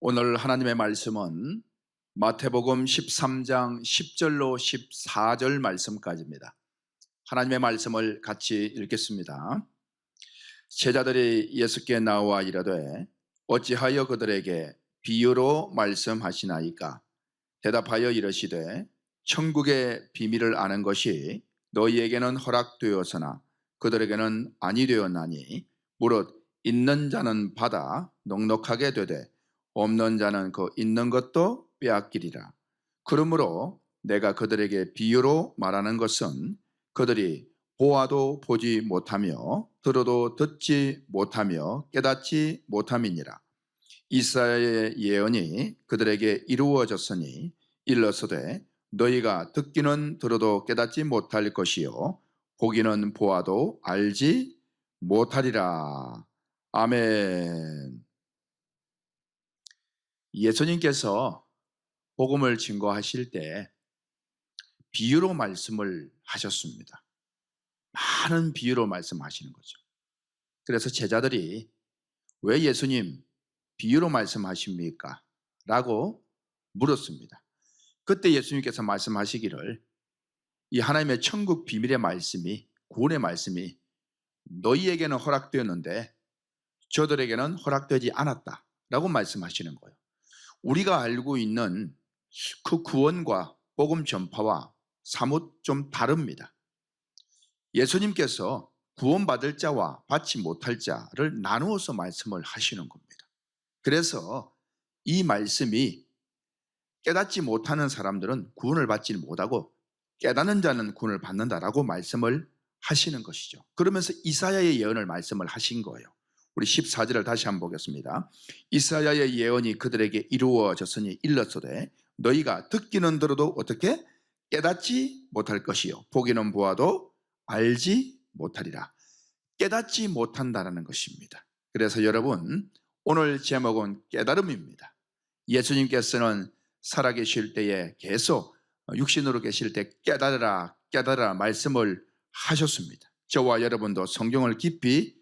오늘 하나님의 말씀은 마태복음 13장 10절로 14절 말씀까지입니다. 하나님의 말씀을 같이 읽겠습니다. 제자들이 예수께 나와 이르되 어찌하여 그들에게 비유로 말씀하시나이까? 대답하여 이르시되 천국의 비밀을 아는 것이 너희에게는 허락되었으나 그들에게는 아니 되었나니 무릇 있는 자는 받아 넉넉하게 되되 없는 자는 그 있는 것도 빼앗기리라. 그러므로 내가 그들에게 비유로 말하는 것은 그들이 보아도 보지 못하며 들어도 듣지 못하며 깨닫지 못함이니라. 이사야의 예언이 그들에게 이루어졌으니 일러서되 너희가 듣기는 들어도 깨닫지 못할 것이요 보기는 보아도 알지 못하리라. 아멘. 예수님께서 복음을 증거하실 때 비유로 말씀을 하셨습니다. 많은 비유로 말씀하시는 거죠. 그래서 제자들이 왜 예수님 비유로 말씀하십니까? 라고 물었습니다. 그때 예수님께서 말씀하시기를 이 하나님의 천국 비밀의 말씀이, 구원의 말씀이 너희에게는 허락되었는데 저들에게는 허락되지 않았다 라고 말씀하시는 거예요. 우리가 알고 있는 그 구원과 복음 전파와 사뭇 좀 다릅니다. 예수님께서 구원받을 자와 받지 못할 자를 나누어서 말씀을 하시는 겁니다. 그래서 이 말씀이 깨닫지 못하는 사람들은 구원을 받지 못하고 깨닫는 자는 구원을 받는다라고 말씀을 하시는 것이죠. 그러면서 이사야의 예언을 말씀을 하신 거예요. 우리 14절을 다시 한번 보겠습니다. 이사야의 예언이 그들에게 이루어졌으니 일렀으되 너희가 듣기는 들어도 어떻게 깨닫지 못할 것이요 보기는 보아도 알지 못하리라. 깨닫지 못한다라는 것입니다. 그래서 여러분 오늘 제목은 깨달음입니다. 예수님께서는 살아계실 때에 계속 육신으로 계실 때 깨달으라 깨달으라 말씀을 하셨습니다. 저와 여러분도 성경을 깊이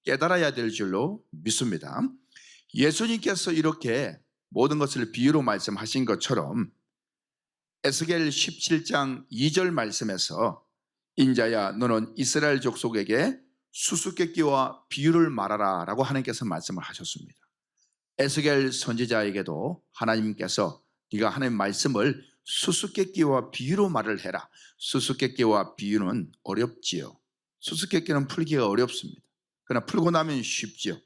깨달아야 될 줄로 믿습니다. 예수님께서 이렇게 모든 것을 비유로 말씀하신 것처럼 에스겔 17장 2절 말씀에서 인자야 너는 이스라엘 족속에게 수수께끼와 비유를 말하라 라고 하나님께서 말씀을 하셨습니다. 에스겔 선지자에게도 하나님께서 네가 하나님 말씀을 수수께끼와 비유로 말을 해라. 수수께끼와 비유는 어렵지요. 수수께끼는 풀기가 어렵습니다. 그러나 풀고 나면 쉽지요.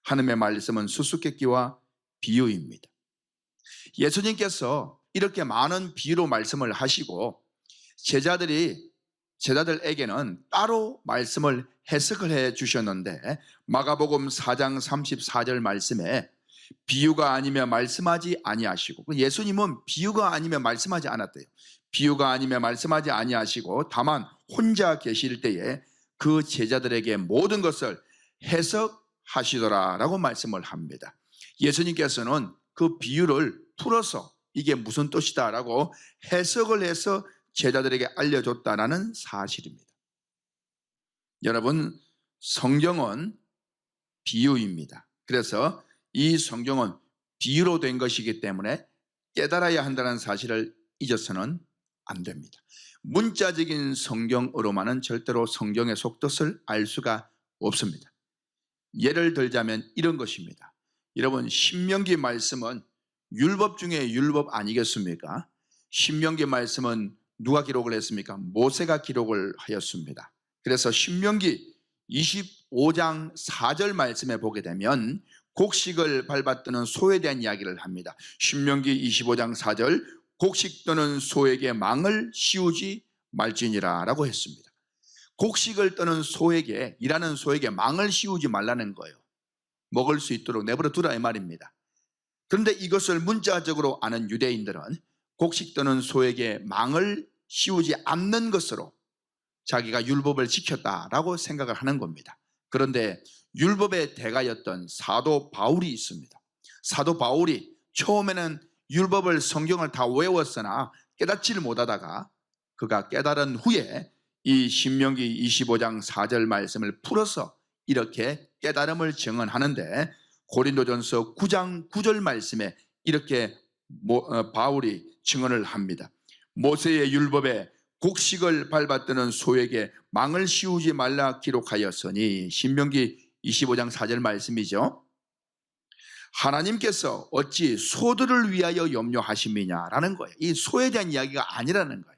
하나님의 말씀은 수수께끼와 비유입니다. 예수님께서 이렇게 많은 비유로 말씀을 하시고 제자들에게는 따로 말씀을 해석을 해 주셨는데 마가복음 4장 34절 말씀에 비유가 아니면 말씀하지 아니하시고 예수님은 비유가 아니면 말씀하지 않았대요. 비유가 아니면 말씀하지 아니하시고 다만 혼자 계실 때에 그 제자들에게 모든 것을 해석하시더라라고 말씀을 합니다. 예수님께서는 그 비유를 풀어서 이게 무슨 뜻이다라고 해석을 해서 제자들에게 알려줬다는 사실입니다. 여러분 성경은 비유입니다. 그래서 이 성경은 비유로 된 것이기 때문에 깨달아야 한다는 사실을 잊어서는 안 됩니다. 문자적인 성경으로만은 절대로 성경의 속뜻을 알 수가 없습니다. 예를 들자면 이런 것입니다. 여러분 신명기 말씀은 율법 중에 율법 아니겠습니까? 신명기 말씀은 누가 기록을 했습니까? 모세가 기록을 하였습니다. 그래서 신명기 25장 4절 말씀에 보게 되면 곡식을 밟아뜨는 소에 대한 이야기를 합니다. 신명기 25장 4절 곡식 뜨는 소에게 망을 씌우지 말지니라 라고 했습니다. 곡식을 뜨는 소에게, 일하는 소에게 망을 씌우지 말라는 거예요. 먹을 수 있도록 내버려 두라 이 말입니다. 그런데 이것을 문자적으로 아는 유대인들은 곡식 뜨는 소에게 망을 씌우지 않는 것으로 자기가 율법을 지켰다라고 생각을 하는 겁니다. 그런데 율법의 대가였던 사도 바울이 있습니다. 사도 바울이 처음에는 율법을 성경을 다 외웠으나 깨닫지를 못하다가 그가 깨달은 후에 이 신명기 25장 4절 말씀을 풀어서 이렇게 깨달음을 증언하는데 고린도전서 9장 9절 말씀에 이렇게 바울이 증언을 합니다. 모세의 율법에 곡식을 밟았던 소에게 망을 씌우지 말라 기록하였으니, 신명기 25장 4절 말씀이죠. 하나님께서 어찌 소들을 위하여 염려하심이냐라는 거예요. 이 소에 대한 이야기가 아니라는 거예요.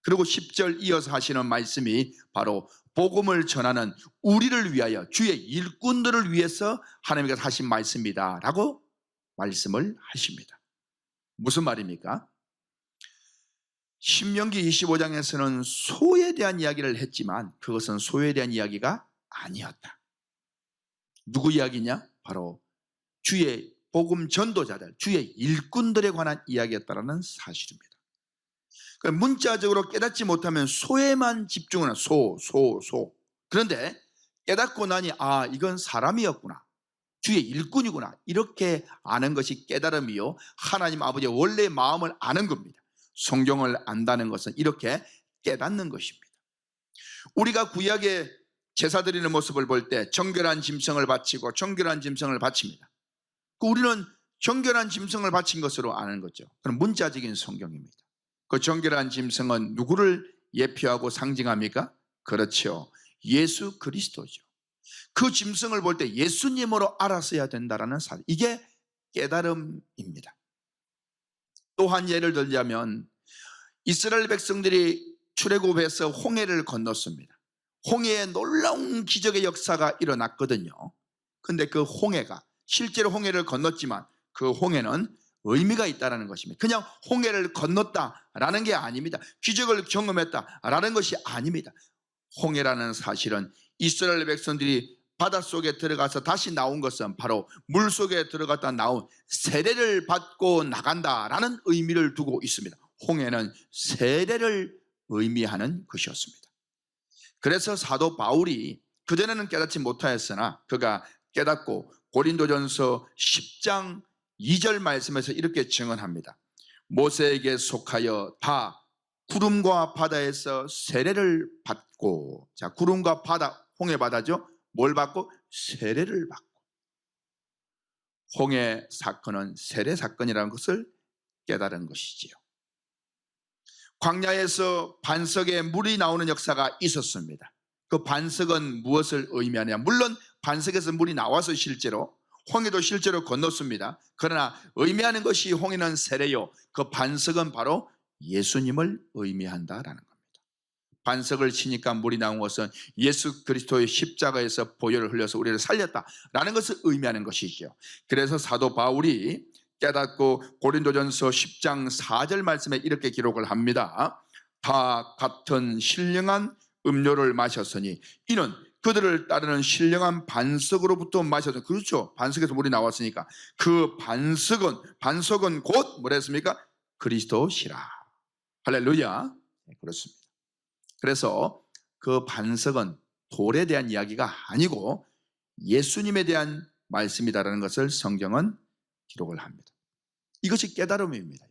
그리고 10절 이어서 하시는 말씀이 바로 복음을 전하는 우리를 위하여, 주의 일꾼들을 위해서 하나님께서 하신 말씀이다 라고 말씀을 하십니다. 무슨 말입니까? 신명기 25장에서는 소에 대한 이야기를 했지만 그것은 소에 대한 이야기가 아니었다. 누구 이야기냐? 바로 주의 복음 전도자들, 주의 일꾼들에 관한 이야기였다는 사실입니다. 문자적으로 깨닫지 못하면 소에만 집중하는 소. 그런데 깨닫고 나니 이건 사람이었구나, 주의 일꾼이구나, 이렇게 아는 것이 깨달음이요, 하나님 아버지의 원래 마음을 아는 겁니다. 성경을 안다는 것은 이렇게 깨닫는 것입니다. 우리가 구약의 제사 드리는 모습을 볼 때 정결한 짐승을 바치고 정결한 짐승을 바칩니다. 우리는 정결한 짐승을 바친 것으로 아는 거죠. 그럼 문자적인 성경입니다. 그 정결한 짐승은 누구를 예표하고 상징합니까? 그렇죠, 예수 그리스도죠. 그 짐승을 볼 때 예수님으로 알았어야 된다는 사실, 이게 깨달음입니다. 또 한 예를 들자면 이스라엘 백성들이 출애굽해서 홍해를 건넜습니다. 홍해에 놀라운 기적의 역사가 일어났거든요. 그런데 그 홍해가, 실제로 홍해를 건넜지만 그 홍해는 의미가 있다는 것입니다. 그냥 홍해를 건넜다라는 게 아닙니다. 기적을 경험했다라는 것이 아닙니다. 홍해라는 사실은 이스라엘 백성들이 바닷속에 들어가서 다시 나온 것은 바로 물속에 들어갔다 나온 세례를 받고 나간다라는 의미를 두고 있습니다. 홍해는 세례를 의미하는 것이었습니다. 그래서 사도 바울이 그전에는 깨닫지 못하였으나 그가 깨닫고 고린도전서 10장 2절 말씀에서 이렇게 증언합니다. 모세에게 속하여 다 구름과 바다에서 세례를 받고, 자, 구름과 바다, 홍해 바다죠. 뭘 받고? 세례를 받고. 홍해 사건은 세례 사건이라는 것을 깨달은 것이지요. 광야에서 반석에 물이 나오는 역사가 있었습니다. 그 반석은 무엇을 의미하냐? 물론 반석에서 물이 나와서 실제로 홍해도 실제로 건넜습니다. 그러나 의미하는 것이 홍해는 세례요, 그 반석은 바로 예수님을 의미한다라는 겁니다. 반석을 치니까 물이 나온 것은 예수 그리스도의 십자가에서 보혈을 흘려서 우리를 살렸다라는 것을 의미하는 것이죠. 그래서 사도 바울이 깨닫고 고린도전서 10장 4절 말씀에 이렇게 기록을 합니다. 다 같은 신령한 음료를 마셨으니 이는 그들을 따르는 신령한 반석으로부터 마셨다. 그렇죠, 반석에서 물이 나왔으니까 그 반석은 곧 뭐랬습니까? 그리스도시라. 할렐루야. 네, 그렇습니다. 그래서 그 반석은 돌에 대한 이야기가 아니고 예수님에 대한 말씀이다라는 것을 성경은 기록을 합니다. 이것이 깨달음입니다.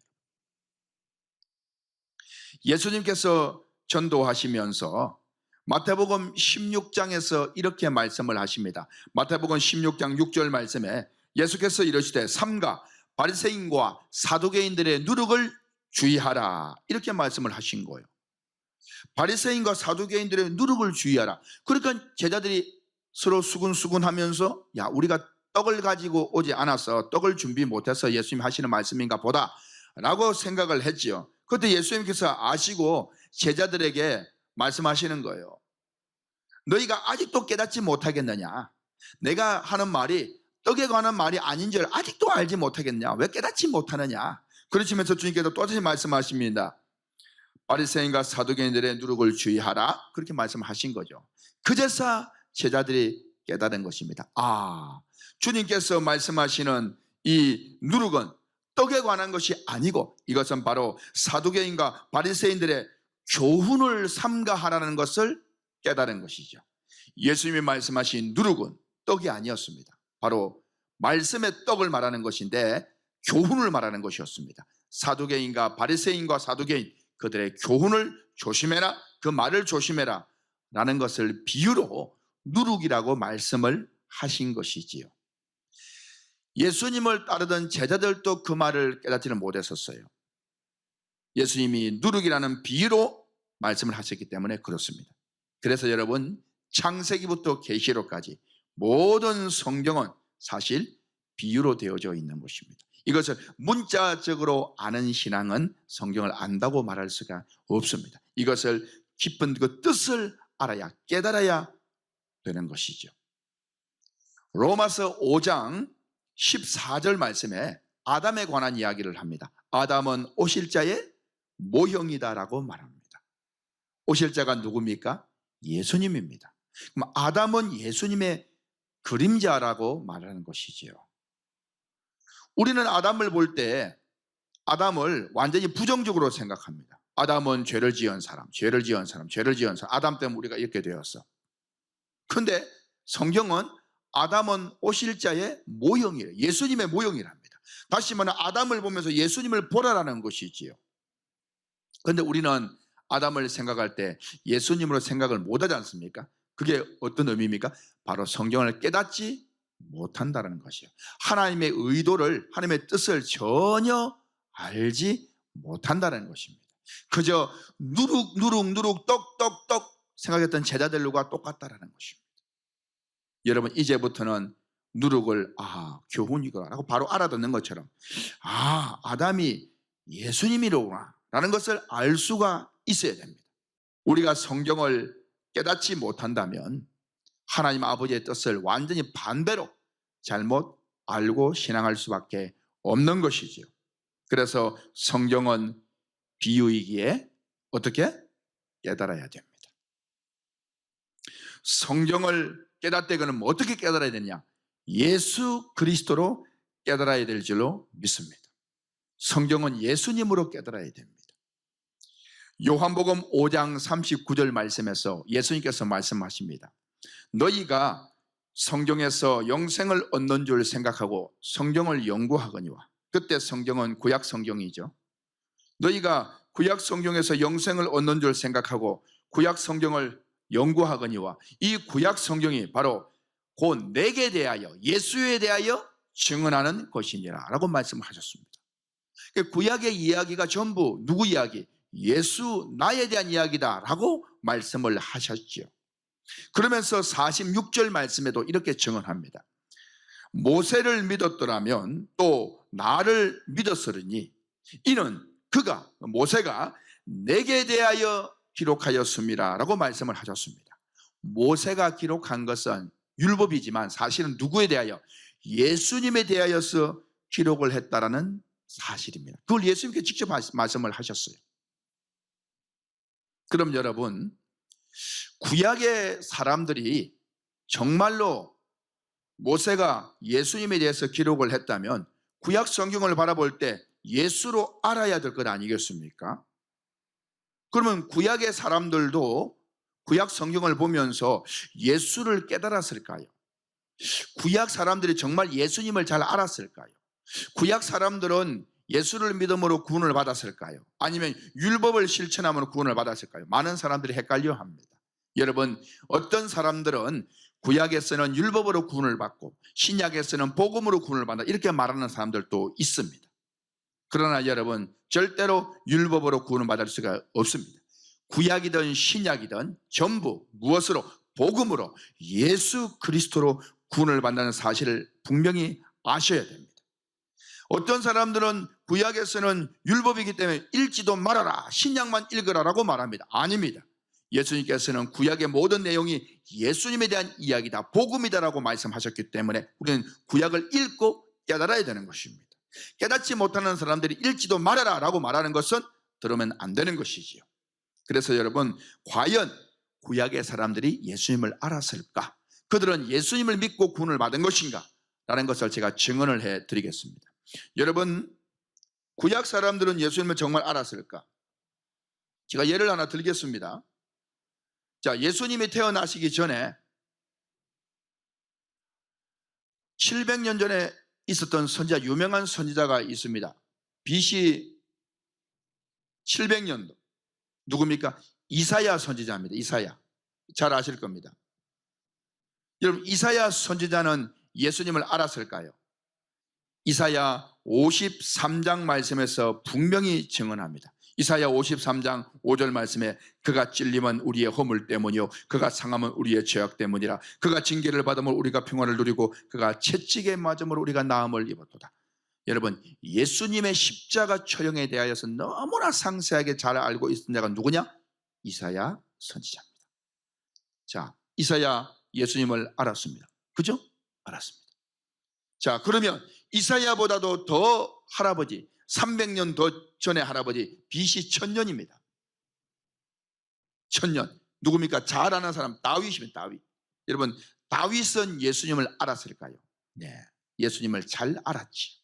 예수님께서 전도하시면서 마태복음 16장에서 이렇게 말씀을 하십니다. 마태복음 16장 6절 말씀에 예수께서 이르시되 삼가 바리새인과 사두개인들의 누룩을 주의하라, 이렇게 말씀을 하신 거예요. 바리새인과 사두개인들의 누룩을 주의하라. 그러니까 제자들이 서로 수군수군하면서 야, 우리가 떡을 가지고 오지 않아서 떡을 준비 못해서 예수님 하시는 말씀인가 보다 라고 생각을 했지요. 그때 예수님께서 아시고 제자들에게 말씀하시는 거예요. 너희가 아직도 깨닫지 못하겠느냐? 내가 하는 말이 떡에 관한 말이 아닌 줄 아직도 알지 못하겠냐? 왜 깨닫지 못하느냐? 그러시면서 주님께서 또다시 말씀하십니다. 바리새인과 사두개인들의 누룩을 주의하라, 그렇게 말씀하신 거죠. 그제서 제자들이 깨달은 것입니다. 주님께서 말씀하시는 이 누룩은 떡에 관한 것이 아니고 이것은 바로 사두개인과 바리새인들의 교훈을 삼가하라는 것을 깨달은 것이죠. 예수님이 말씀하신 누룩은 떡이 아니었습니다. 바로 말씀의 떡을 말하는 것인데 교훈을 말하는 것이었습니다. 사두개인과 바리새인과 사두개인, 그들의 교훈을 조심해라, 그 말을 조심해라 라는 것을 비유로 누룩이라고 말씀을 하신 것이지요. 예수님을 따르던 제자들도 그 말을 깨닫지는 못했었어요. 예수님이 누룩이라는 비유로 말씀을 하셨기 때문에 그렇습니다. 그래서 여러분, 창세기부터 계시록까지 모든 성경은 사실 비유로 되어져 있는 것입니다. 이것을 문자적으로 아는 신앙은 성경을 안다고 말할 수가 없습니다. 이것을 깊은 그 뜻을 알아야, 깨달아야 되는 것이죠. 로마서 5장 14절 말씀에 아담에 관한 이야기를 합니다. 아담은 오실 자의 모형이다라고 말합니다. 오실 자가 누굽니까? 예수님입니다. 그럼 아담은 예수님의 그림자라고 말하는 것이지요. 우리는 아담을 볼 때 아담을 완전히 부정적으로 생각합니다. 아담은 죄를 지은 사람, 죄를 지은 사람, 죄를 지은 사람. 아담 때문에 우리가 이렇게 되었어. 그런데 성경은 아담은 오실 자의 모형이에요. 예수님의 모형이랍니다. 다시 말하면 아담을 보면서 예수님을 보라라는 것이지요. 그런데 우리는 아담을 생각할 때 예수님으로 생각을 못하지 않습니까? 그게 어떤 의미입니까? 바로 성경을 깨닫지 못한다는 것이에요. 하나님의 의도를, 하나님의 뜻을 전혀 알지 못한다는 것입니다. 그저 누룩 떡 생각했던 제자들과 똑같다라는 것입니다. 여러분, 이제부터는 누룩을 교훈이구나 라고 바로 알아듣는 것처럼 아담이 예수님이로구나 라는 것을 알 수가 있어야 됩니다. 우리가 성경을 깨닫지 못한다면 하나님 아버지의 뜻을 완전히 반대로 잘못 알고 신앙할 수밖에 없는 것이지요. 그래서 성경은 비유이기에 어떻게 깨달아야 됩니다. 성경을 깨닫되 그는 어떻게 깨달아야 되냐? 예수 그리스도로 깨달아야 될 줄로 믿습니다. 성경은 예수님으로 깨달아야 됩니다. 요한복음 5장 39절 말씀에서 예수님께서 말씀하십니다. 너희가 성경에서 영생을 얻는 줄 생각하고 성경을 연구하거니와. 그때 성경은 구약 성경이죠. 너희가 구약 성경에서 영생을 얻는 줄 생각하고 구약 성경을 연구하거니와. 이 구약 성경이 바로 곧 내게 대하여, 예수에 대하여 증언하는 것이니라 라고 말씀을 하셨습니다. 구약의 이야기가 전부 누구 이야기? 예수, 나에 대한 이야기다 라고 말씀을 하셨죠. 그러면서 46절 말씀에도 이렇게 증언합니다. 모세를 믿었더라면 또 나를 믿었으리니 이는 그가, 모세가 내게 대하여 기록하였습니다 라고 말씀을 하셨습니다. 모세가 기록한 것은 율법이지만 사실은 누구에 대하여? 예수님에 대하여서 기록을 했다라는 사실입니다. 그걸 예수님께 직접 말씀을 하셨어요. 그럼 여러분, 구약의 사람들이 정말로 모세가 예수님에 대해서 기록을 했다면 구약 성경을 바라볼 때 예수로 알아야 될 것 아니겠습니까? 그러면 구약의 사람들도 구약 성경을 보면서 예수를 깨달았을까요? 구약 사람들이 정말 예수님을 잘 알았을까요? 구약 사람들은 예수를 믿음으로 구원을 받았을까요? 아니면 율법을 실천함으로 구원을 받았을까요? 많은 사람들이 헷갈려 합니다. 여러분, 어떤 사람들은 구약에서는 율법으로 구원을 받고 신약에서는 복음으로 구원을 받는다 이렇게 말하는 사람들도 있습니다. 그러나 여러분, 절대로 율법으로 구원을 받을 수가 없습니다. 구약이든 신약이든 전부 무엇으로? 복음으로, 예수 그리스도로 구원을 받는 사실을 분명히 아셔야 됩니다. 어떤 사람들은 구약에서는 율법이기 때문에 읽지도 말아라, 신약만 읽으라라고 말합니다. 아닙니다. 예수님께서는 구약의 모든 내용이 예수님에 대한 이야기다, 복음이다라고 말씀하셨기 때문에 우리는 구약을 읽고 깨달아야 되는 것입니다. 깨닫지 못하는 사람들이 읽지도 말아라 라고 말하는 것은 들으면 안 되는 것이지요. 그래서 여러분, 과연 구약의 사람들이 예수님을 알았을까? 그들은 예수님을 믿고 구원을 받은 것인가? 라는 것을 제가 증언을 해드리겠습니다. 여러분, 구약 사람들은 예수님을 정말 알았을까? 제가 예를 하나 들겠습니다. 자, 예수님이 태어나시기 전에 700년 전에 있었던 선지자, 유명한 선지자가 있습니다. BC 700년도 누굽니까? 이사야 선지자입니다. 이사야, 잘 아실 겁니다. 여러분, 이사야 선지자는 예수님을 알았을까요? 이사야 53장 말씀에서 분명히 증언합니다. 이사야 53장 5절 말씀에 그가 찔림은 우리의 허물 때문이요 그가 상함은 우리의 죄악 때문이라. 그가 징계를 받음을 우리가 평화를 누리고 그가 채찍에 맞음을 우리가 나음을 입었도다. 여러분, 예수님의 십자가 처형에 대하여서 너무나 상세하게 잘 알고 있던 자가 누구냐? 이사야 선지자입니다. 자, 이사야 예수님을 알았습니다. 그죠? 알았습니다. 자, 그러면 이사야보다도 더 할아버지, 300년 더 전의 할아버지, BC 1000년입니다. 1000년. 누굽니까? 잘 아는 사람, 다윗입니다. 다윗. 여러분, 다윗은 예수님을 알았을까요? 네, 예수님을 잘 알았지.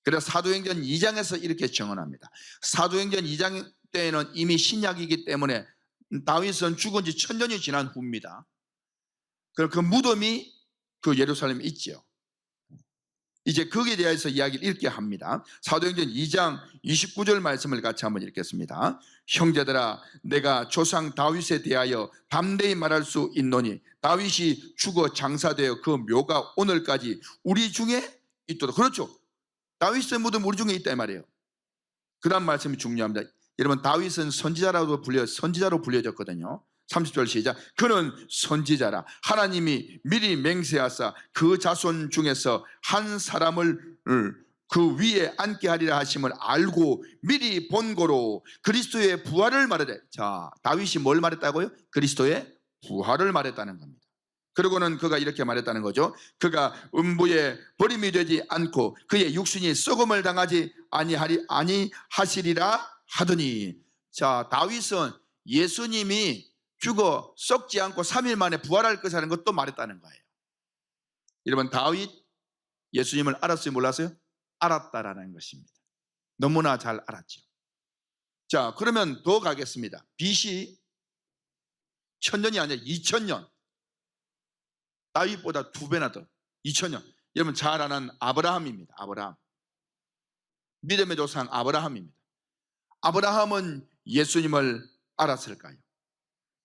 그래서 사도행전 2장에서 이렇게 증언합니다. 사도행전 2장 때에는 이미 신약이기 때문에 다윗은 죽은 지 1000년이 지난 후입니다. 그 무덤이 그 예루살렘에 있죠. 이제 거기에 대해서 이야기를 읽게 합니다. 사도행전 2장 29절 말씀을 같이 한번 읽겠습니다. 형제들아, 내가 조상 다윗에 대하여 담대히 말할 수 있노니 다윗이 죽어 장사되어 그 묘가 오늘까지 우리 중에 있도다. 그렇죠. 다윗의 무덤 우리 중에 있다 이 말이에요. 그 다음 말씀이 중요합니다. 여러분, 다윗은 선지자로 불려졌거든요. 30절 시작. 그는 선지자라. 하나님이 미리 맹세하사 그 자손 중에서 한 사람을 그 위에 앉게 하리라 하심을 알고 미리 본고로 그리스도의 부활을 말하되. 자, 다윗이 뭘 말했다고요? 그리스도의 부활을 말했다는 겁니다. 그리고는 그가 이렇게 말했다는 거죠. 그가 음부에 버림이 되지 않고 그의 육신이 썩음을 당하지 아니하시리라 하더니. 자, 다윗은 예수님이 죽어 썩지 않고 3일 만에 부활할 것이라는 것도 말했다는 거예요. 여러분, 다윗 예수님을 알았어요, 몰랐어요? 알았다라는 것입니다. 너무나 잘 알았죠. 자, 그러면 더 가겠습니다. BC 1000년이 아니라 2000년. 다윗보다 2배나 더 2000년. 여러분, 잘 아는 아브라함입니다. 아브라함, 믿음의 조상 아브라함입니다. 아브라함은 예수님을 알았을까요?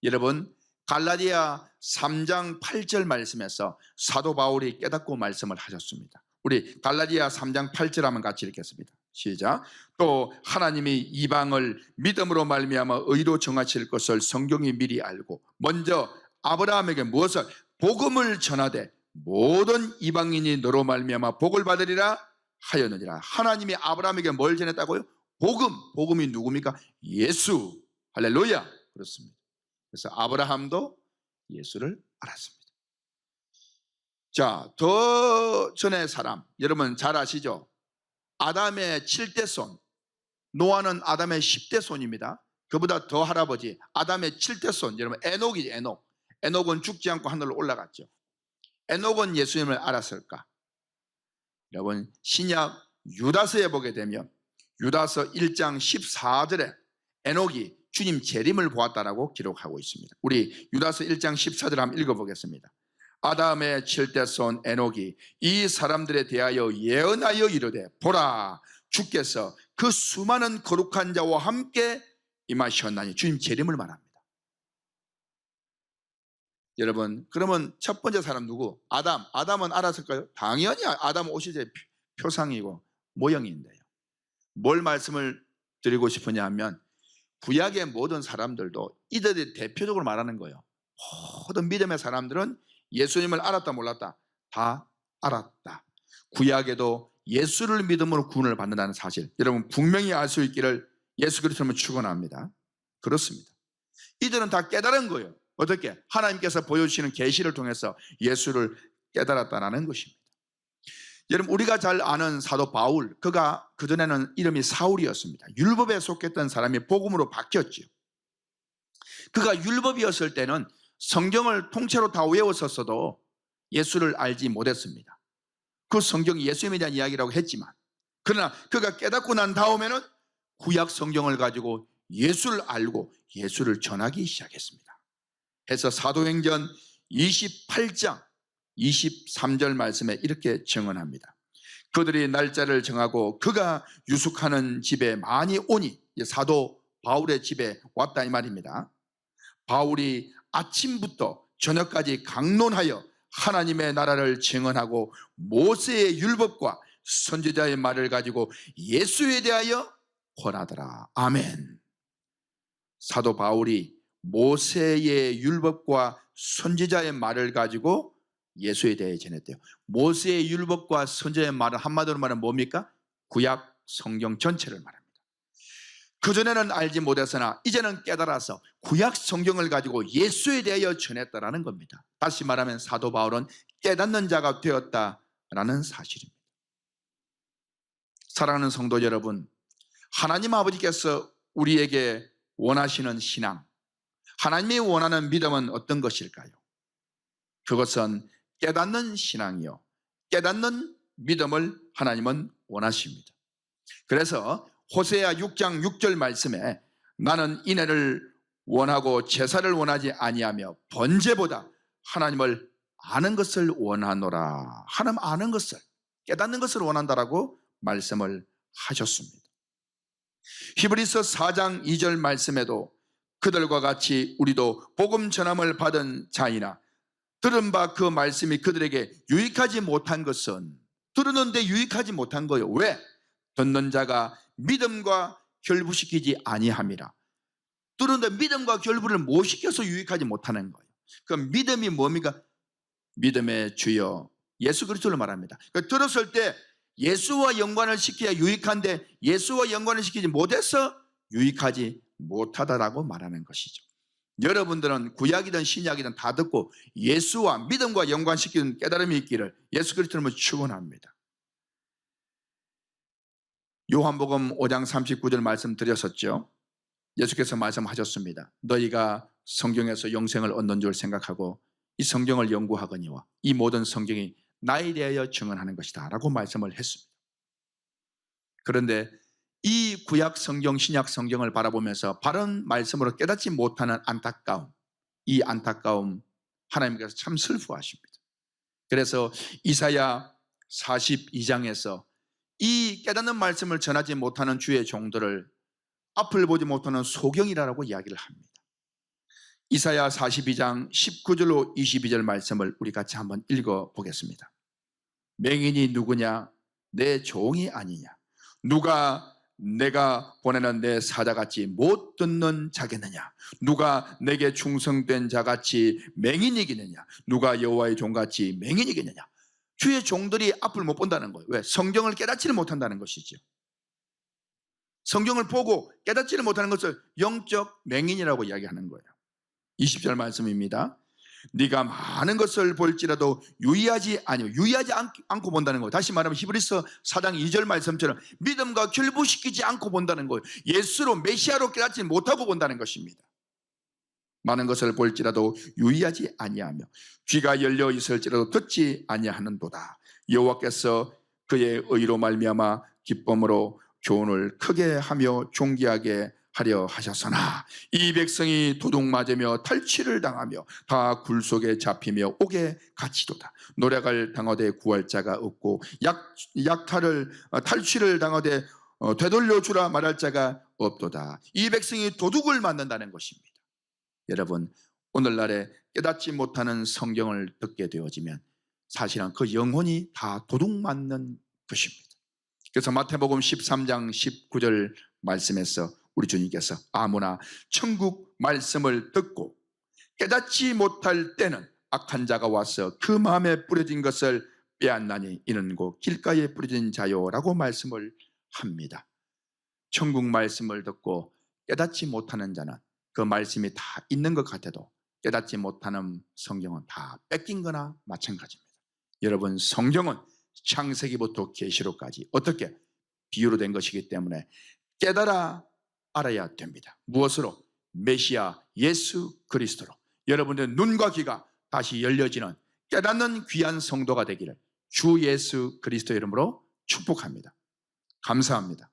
여러분, 갈라디아 3장 8절 말씀에서 사도 바울이 깨닫고 말씀을 하셨습니다. 우리 갈라디아 3장 8절 한번 같이 읽겠습니다. 시작. 또 하나님이 이방을 믿음으로 말미암아 의로 정하실 것을 성경이 미리 알고 먼저 아브라함에게 무엇을? 복음을 전하되 모든 이방인이 너로 말미암아 복을 받으리라 하였느니라. 하나님이 아브라함에게 뭘 전했다고요? 복음. 복음이 누굽니까? 예수. 할렐루야. 그렇습니다. 그래서 아브라함도 예수를 알았습니다. 자, 더 전의 사람, 여러분 잘 아시죠? 아담의 7대 손, 노아는 아담의 10대 손입니다. 그보다 더 할아버지, 아담의 7대 손, 여러분 에녹이죠. 에녹. 에녹은 죽지 않고 하늘로 올라갔죠. 에녹은 예수님을 알았을까? 여러분, 신약 유다서에 보게 되면 유다서 1장 14절에 에녹이 주님 재림을 보았다라고 기록하고 있습니다. 우리 유다서 1장 14절 한번 읽어보겠습니다. 아담의 7대 손 에녹이 이 사람들에 대하여 예언하여 이르되 보라, 주께서 그 수많은 거룩한 자와 함께 임하셨나니. 주님 재림을 말합니다. 여러분, 그러면 첫 번째 사람 누구? 아담. 아담은 알았을까요? 당연히 아담은 옷이 제 표상이고 모형인데요. 뭘 말씀을 드리고 싶으냐 하면 구약의 모든 사람들도 이들이 대표적으로 말하는 거예요. 모든 믿음의 사람들은 예수님을 알았다 몰랐다? 다 알았다. 구약에도 예수를 믿음으로 구원을 받는다는 사실, 여러분 분명히 알 수 있기를 예수 그리스도를 축원합니다. 그렇습니다. 이들은 다 깨달은 거예요. 어떻게? 하나님께서 보여주시는 계시를 통해서 예수를 깨달았다는 것입니다. 여러분, 우리가 잘 아는 사도 바울, 그가 그전에는 이름이 사울이었습니다. 율법에 속했던 사람이 복음으로 바뀌었죠. 그가 율법이었을 때는 성경을 통째로 다 외웠었어도 예수를 알지 못했습니다. 그 성경이 예수님에 대한 이야기라고 했지만, 그러나 그가 깨닫고 난 다음에는 구약 성경을 가지고 예수를 알고 예수를 전하기 시작했습니다. 해서 사도행전 28장 23절 말씀에 이렇게 증언합니다. 그들이 날짜를 정하고 그가 유숙하는 집에 많이 오니, 사도 바울의 집에 왔다 이 말입니다. 바울이 아침부터 저녁까지 강론하여 하나님의 나라를 증언하고 모세의 율법과 선지자의 말을 가지고 예수에 대하여 권하더라. 아멘. 사도 바울이 모세의 율법과 선지자의 말을 가지고 예수에 대해 전했대요. 모세의 율법과 선지자의 말은 한마디로 말하면 뭡니까? 구약 성경 전체를 말합니다. 그전에는 알지 못했으나 이제는 깨달아서 구약 성경을 가지고 예수에 대하여 전했다라는 겁니다. 다시 말하면 사도 바울은 깨닫는 자가 되었다라는 사실입니다. 사랑하는 성도 여러분, 하나님 아버지께서 우리에게 원하시는 신앙, 하나님이 원하는 믿음은 어떤 것일까요? 그것은 깨닫는 신앙이요, 깨닫는 믿음을 하나님은 원하십니다. 그래서 호세아 6장 6절 말씀에 나는 인애를 원하고 제사를 원하지 아니하며 번제보다 하나님을 아는 것을 원하노라. 하나님 아는 것을, 깨닫는 것을 원한다라고 말씀을 하셨습니다. 히브리서 4장 2절 말씀에도 그들과 같이 우리도 복음 전함을 받은 자이나 들은 바 그 말씀이 그들에게 유익하지 못한 것은, 들었는데 유익하지 못한 거예요. 왜? 듣는 자가 믿음과 결부시키지 아니함이라. 들었는데 믿음과 결부를 못 시켜서 유익하지 못하는 거예요. 그 믿음이 뭡니까? 믿음의 주여 예수 그리스도를 말합니다. 들었을 때 예수와 연관을 시켜야 유익한데 예수와 연관을 시키지 못해서 유익하지 못하다라고 말하는 것이죠. 여러분들은 구약이든 신약이든 다 듣고 예수와 믿음과 연관시키는 깨달음이 있기를 예수 그리스도를 축원합니다. 요한복음 5장 39절 말씀드렸었죠. 예수께서 말씀하셨습니다. 너희가 성경에서 영생을 얻는 줄 생각하고 이 성경을 연구하거니와 이 모든 성경이 나에 대하여 증언하는 것이다 라고 말씀을 했습니다. 그런데 이 구약 성경, 신약 성경을 바라보면서 바른 말씀으로 깨닫지 못하는 안타까움, 이 안타까움 하나님께서 참 슬퍼하십니다. 그래서 이사야 42장에서 이 깨닫는 말씀을 전하지 못하는 주의 종들을 앞을 보지 못하는 소경이라고 이야기를 합니다. 이사야 42장 19절로 22절 말씀을 우리 같이 한번 읽어보겠습니다. 맹인이 누구냐? 내 종이 아니냐? 누가 내가 보내는 내 사자같이 못 듣는 자겠느냐? 누가 내게 충성된 자같이 맹인이겠느냐? 누가 여호와의 종같이 맹인이겠느냐? 주의 종들이 앞을 못 본다는 거예요. 왜? 성경을 깨닫지를 못한다는 것이죠. 성경을 보고 깨닫지를 못하는 것을 영적 맹인이라고 이야기하는 거예요. 20절 말씀입니다. 네가 많은 것을 볼지라도 유의하지 않고 본다는 거예요. 다시 말하면 히브리서 4장 2절 말씀처럼 믿음과 결부시키지 않고 본다는 거예요. 예수로 메시아로 깨닫지 못하고 본다는 것입니다. 많은 것을 볼지라도 유의하지 아니하며 귀가 열려 있을지라도 듣지 아니하는도다. 여호와께서 그의 의로 말미암아 기쁨으로 교훈을 크게 하며 존귀하게 하려 하셨으나 이 백성이 도둑 맞으며 탈취를 당하며 다 굴 속에 잡히며 옥에 갇히도다. 노략을 당하되 구할 자가 없고 탈취를 당하되 되돌려 주라 말할 자가 없도다. 이 백성이 도둑을 맞는다는 것입니다. 여러분, 오늘날에 깨닫지 못하는 성경을 듣게 되어지면 사실은 그 영혼이 다 도둑 맞는 것입니다. 그래서 마태복음 13장 19절 말씀에서 우리 주님께서 아무나 천국 말씀을 듣고 깨닫지 못할 때는 악한 자가 와서 그 마음에 뿌려진 것을 빼앗나니 이는 곧 길가에 뿌려진 자요라고 말씀을 합니다. 천국 말씀을 듣고 깨닫지 못하는 자는 그 말씀이 다 있는 것 같아도 깨닫지 못하는 성경은 다 뺏긴 거나 마찬가지입니다. 여러분, 성경은 창세기부터 계시록까지 어떻게 비유로 된 것이기 때문에 깨달아 알아야 됩니다. 무엇으로? 메시아 예수 그리스도로. 여러분의 눈과 귀가 다시 열려지는 깨닫는 귀한 성도가 되기를 주 예수 그리스도 이름으로 축복합니다. 감사합니다.